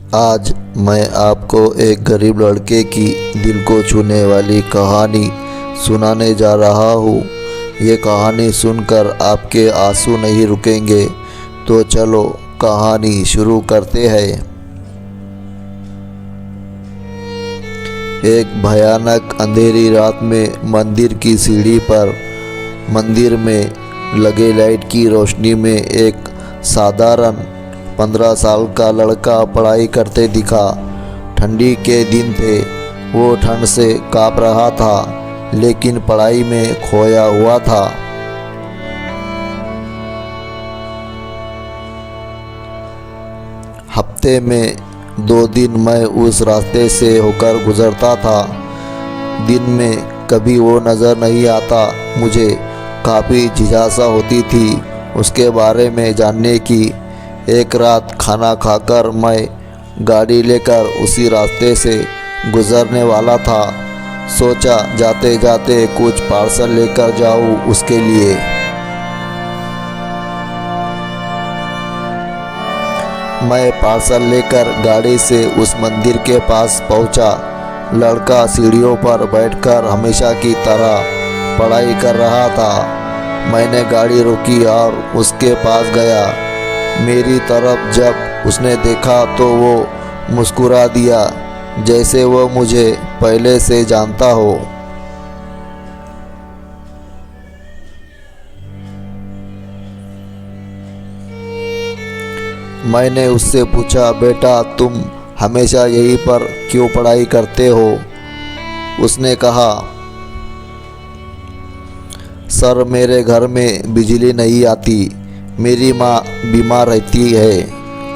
आज मैं आपको एक गरीब लड़के की दिल को छूने वाली कहानी सुनाने जा रहा हूँ। ये कहानी सुनकर आपके आंसू नहीं रुकेंगे, तो चलो कहानी शुरू करते हैं। एक भयानक अंधेरी रात में मंदिर की सीढ़ी पर मंदिर में लगे लाइट की रोशनी में एक साधारण 15 साल का लड़का पढ़ाई करते दिखा। ठंडी के दिन थे, वो ठंड से काँप रहा था, लेकिन पढ़ाई में खोया हुआ था। हफ्ते में 2 दिन मैं उस रास्ते से होकर गुजरता था। दिन में कभी वो नज़र नहीं आता। मुझे काफ़ी जिज्ञासा होती थी उसके बारे में जानने की। एक रात खाना खाकर मैं गाड़ी लेकर उसी रास्ते से गुजरने वाला था। सोचा जाते जाते कुछ पार्सल लेकर जाऊं उसके लिए। मैं पार्सल लेकर गाड़ी से उस मंदिर के पास पहुंचा। लड़का सीढ़ियों पर बैठकर हमेशा की तरह पढ़ाई कर रहा था। मैंने गाड़ी रोकी और उसके पास गया। मेरी तरफ जब उसने देखा तो वो मुस्कुरा दिया, जैसे वो मुझे पहले से जानता हो। मैंने उससे पूछा, बेटा तुम हमेशा यहीं पर क्यों पढ़ाई करते हो? उसने कहा, सर मेरे घर में बिजली नहीं आती, मेरी माँ बीमार रहती है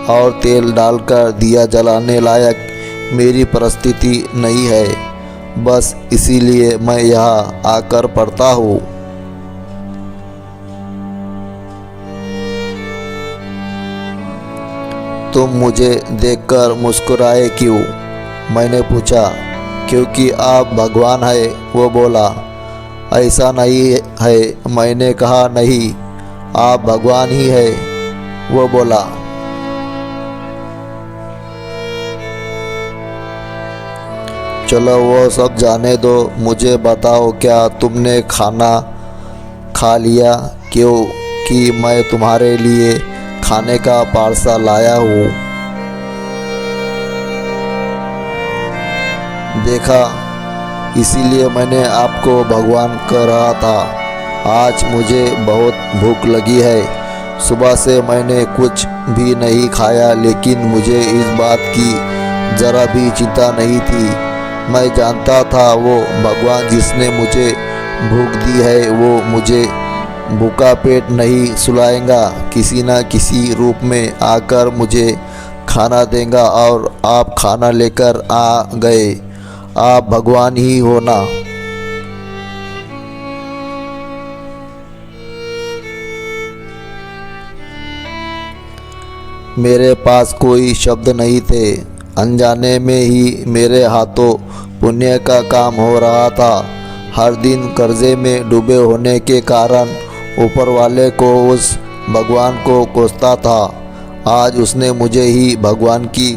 और तेल डालकर दिया जलाने लायक मेरी परिस्थिति नहीं है। बस इसीलिए मैं यहाँ आकर पढ़ता हूँ। तुम मुझे देखकर मुस्कुराए क्यों? मैंने पूछा। क्योंकि आप भगवान है, वो बोला। ऐसा नहीं है, मैंने कहा। नहीं, आप भगवान ही है, वो बोला। चलो वो सब जाने दो, मुझे बताओ क्या तुमने खाना खा लिया? क्योंकि मैं तुम्हारे लिए खाने का पार्सल लाया हूँ। देखा, इसीलिए मैंने आपको भगवान कह रहा था। आज मुझे बहुत भूख लगी है। सुबह से मैंने कुछ भी नहीं खाया, लेकिन मुझे इस बात की ज़रा भी चिंता नहीं थी। मैं जानता था वो भगवान जिसने मुझे भूख दी है, वो मुझे भूखा पेट नहीं सुलाएगा। किसी न किसी रूप में आकर मुझे खाना देगा। और आप खाना लेकर आ गए। आप भगवान ही हो ना? मेरे पास कोई शब्द नहीं थे। अनजाने में ही मेरे हाथों पुण्य का काम हो रहा था। हर दिन कर्जे में डूबे होने के कारण ऊपर वाले को उस भगवान को कोसता था। आज उसने मुझे ही भगवान की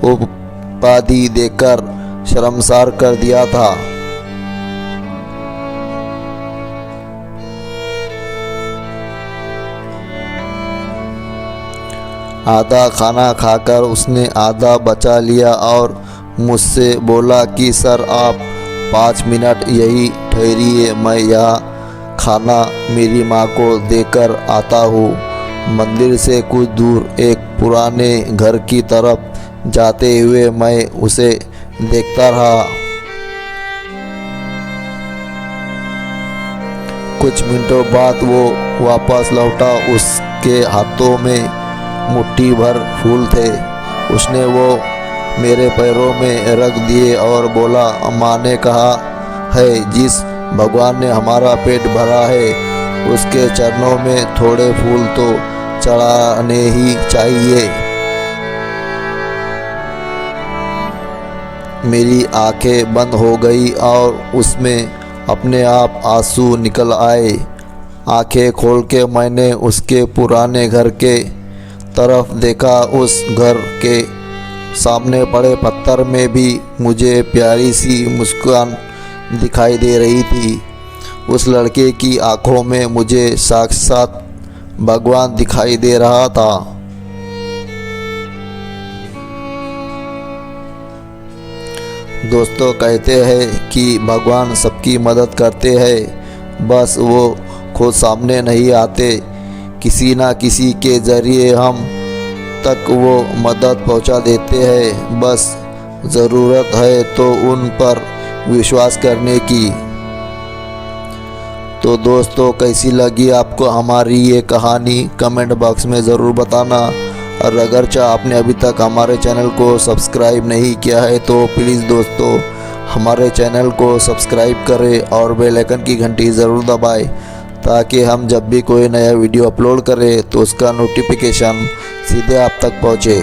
उपाधि देकर शर्मसार कर दिया था। आधा खाना खाकर उसने आधा बचा लिया और मुझसे बोला कि सर आप 5 मिनट यही ठहरिए, मैं यह खाना मेरी माँ को देकर आता हूँ। मंदिर से कुछ दूर एक पुराने घर की तरफ जाते हुए मैं उसे देखता रहा। कुछ मिनटों बाद वो वापस लौटा। उसके हाथों में मुट्ठी भर फूल थे। उसने वो मेरे पैरों में रख दिए और बोला, माँ ने कहा है जिस भगवान ने हमारा पेट भरा है उसके चरणों में थोड़े फूल तो चढ़ाने ही चाहिए। मेरी आंखें बंद हो गई और उसमें अपने आप आंसू निकल आए। आंखें खोल के मैंने उसके पुराने घर के तरफ देखा। उस घर के सामने पड़े पत्थर में भी मुझे प्यारी सी मुस्कान दिखाई दे रही थी। उस लड़के की आंखों में मुझे साक्षात भगवान दिखाई दे रहा था। दोस्तों, कहते हैं कि भगवान सबकी मदद करते हैं, बस वो खुद सामने नहीं आते। किसी ना किसी के ज़रिए हम तक वो मदद पहुंचा देते हैं। बस ज़रूरत है तो उन पर विश्वास करने की। तो दोस्तों, कैसी लगी आपको हमारी ये कहानी, कमेंट बॉक्स में ज़रूर बताना। और अगर आपने अभी तक हमारे चैनल को सब्सक्राइब नहीं किया है तो प्लीज़ दोस्तों हमारे चैनल को सब्सक्राइब करें और बेल आइकन की घंटी ज़रूर दबाएं, ताकि हम जब भी कोई नया वीडियो अपलोड करें तो उसका नोटिफिकेशन सीधे आप तक पहुँचे।